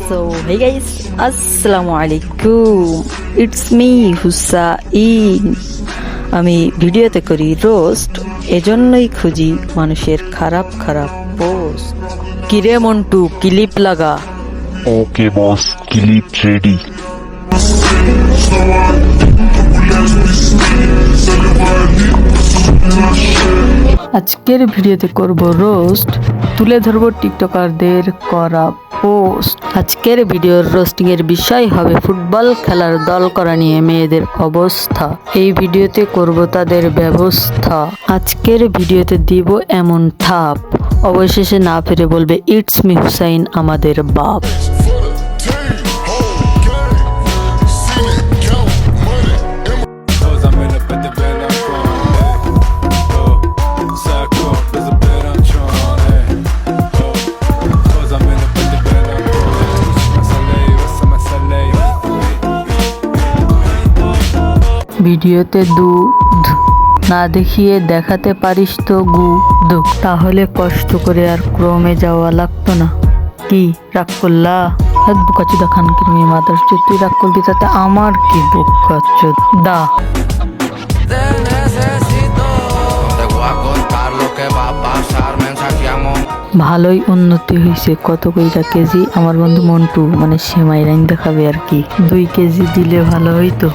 So hey guys, আসসালামু আলাইকুম, it's me Hussain. আমি ভিডিওতে করি রোস্ট, এজন্যই খুঁজি মানুষের খারাপ খারাপ পোস্ট। কিরে মন্টু, ক্লিপ লাগা। ওকে বস, ক্লিপ রেডি। আজকের ভিডিওতে করব রোস্ট, তুলে ধরবো টিকটকারদের করা পোস্ট। আজকের ভিডিওর রোস্টিং এর বিষয় হবে ফুটবল খেলার দল করা নিয়ে মেয়েদের অবস্থা। এই ভিডিওতে করব তাদের ব্যবস্থা। আজকের ভিডিওতে দিব এমন ঠাপ, অবশেষে না ফিরে বলবে ইটস মি হুসাইন আমাদের বাপ। ভিডিওতে দুধ না দেখিয়ে দেখাতে পারিস তো গুদ, তাহলে কষ্ট করে আর ক্রমে যাওয়া লাগতো না। কি রাগ করলা? বুকাচুদা খানকির মেয়ে মাদার, তুই রাগ করবি তাতে আমার কি? বুকাচুদ দা। ভালোই উন্নতি হয়েছে। কত কইরা কেজি? আমার বন্ধু মন্টু মানে সেমাই রাইন দেখাবে আর কি। 2 কেজি দিলে ভালো হইতো।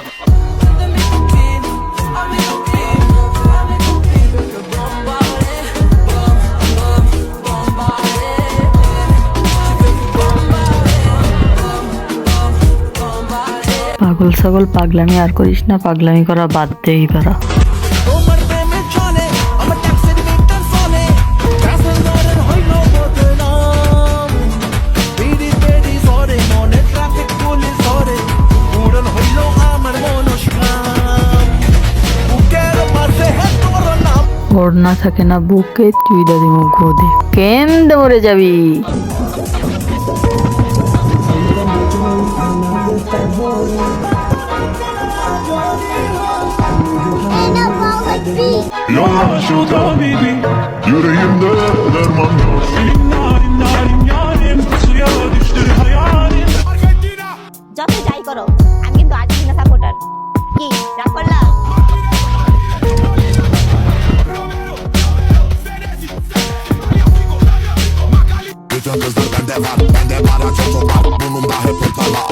পাগল ছাগল পাগলামি আর করিস না, পাগলামি করা বাদ দেই পারা। ওর না থাকে না বুকে, তুই দাদি মুখ ঘোদে কেন্দ্রে মরে যাবি। Yalan şu tabibi, yüreğimde derman yok. Senin narin narin yarim, suya düştü hayalim. যত যাই করো, আমি কিন্তু আর্জেন্টিনা সাপোর্টার। কি রাগ করলা? Bütün kızlar bende var, bende para çok var. Burnumda hep portalar,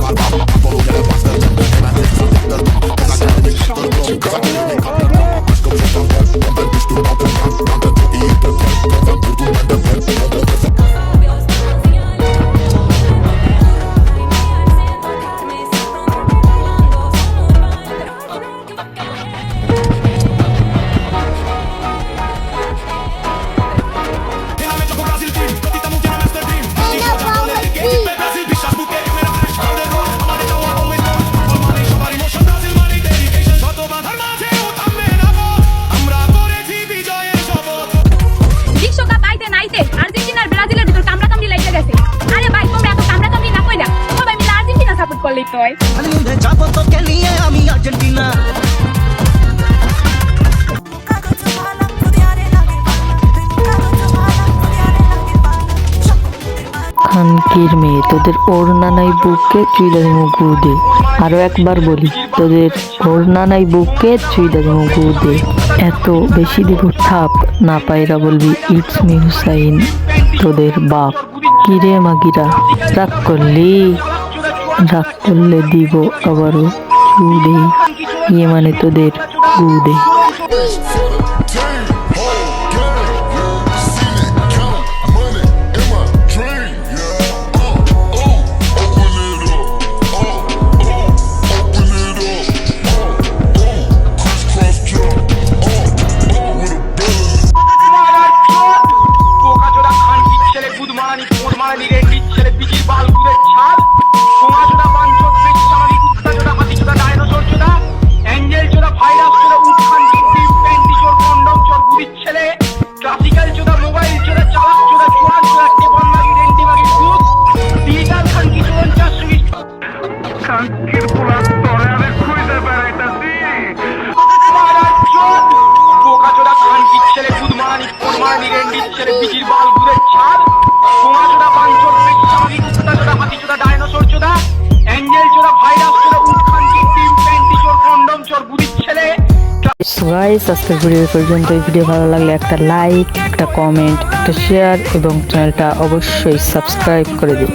var. Kolu kere bastırdım, hemen sessiz yaptırdım. Kızaklarını çıktırdım, kızaklarını kaptırdım. Aşkım çoktan boş, ondan düştüm altından. Benden çok iyi köpek, ondan vurdum ben de pek. যাবো তোকে নিয়ে আমি Argentina. খানকির মেয়ে, তোদের ওড়না নাই বুকে, তুই দাদি মুখ ঘুদে। আরো একবার বলি, তোদের ওড়না নাই বুকে, তুই দাদি মুখ ঘুদে। এত বেশি দিব থাপ, না পাইরা বলবি ইটস মি হুসাইন তোদের বাপ। কিরে মাগিরা, রাগ করলি? রাগ করলে দিব আবারও চুদে, ইয়ে মানে তোদের গুদে। ভাইরাস সো গাইস, আজকের ভিডিও পর্যন্ত। এই ভিডিও ভালো লাগলে একটা লাইক, একটা কমেন্ট, একটা শেয়ার এবং চ্যানেলটা অবশ্যই সাবস্ক্রাইব করে দিন।